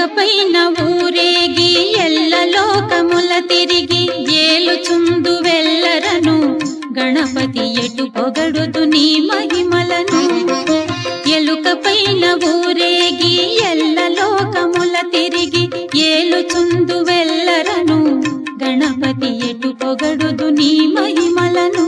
ఎలుకపైన ఊరేగి ఎల్ల లోకముల తిరిగి ఏలుచుందు వెల్లరను గణపతి ఎటు పొగడుదు నీ మహిమలను. ఎలుకపైన ఊరేగి ఎల్ల లోకముల తిరిగి ఏలుచుందు వెల్లరను గణపతి ఎటు పొగడుదు నీ మహిమలను.